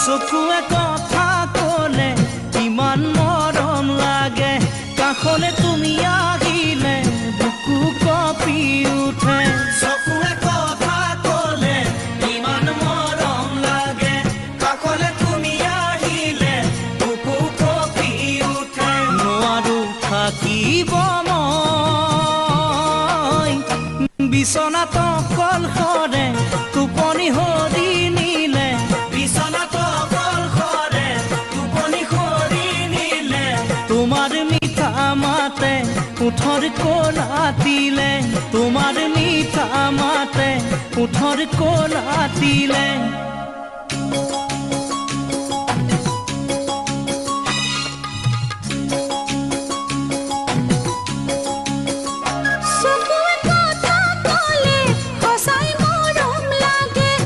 চকুৱে কথা ক'লে ইমান মৰম লাগে, কাষলে তুমি আহিলে বুকু কঁপি উঠে। চকুৱে কথা ক'লে ইমান মৰম লাগে, কাষলে তুমি আহিলে বুকু কঁপি উঠে। নোৱাৰো থাকিব মই বিচনাত অকলশৰে, টোপনি সৰি নিলে বিচনাত অকলশৰে, টোপনি সৰি নিলে তোমাৰ মিঠা মাতে ওঠৰ কোলাতিলে, তোমাৰ মিঠা মাতে ওঠৰ কোলাতিলে।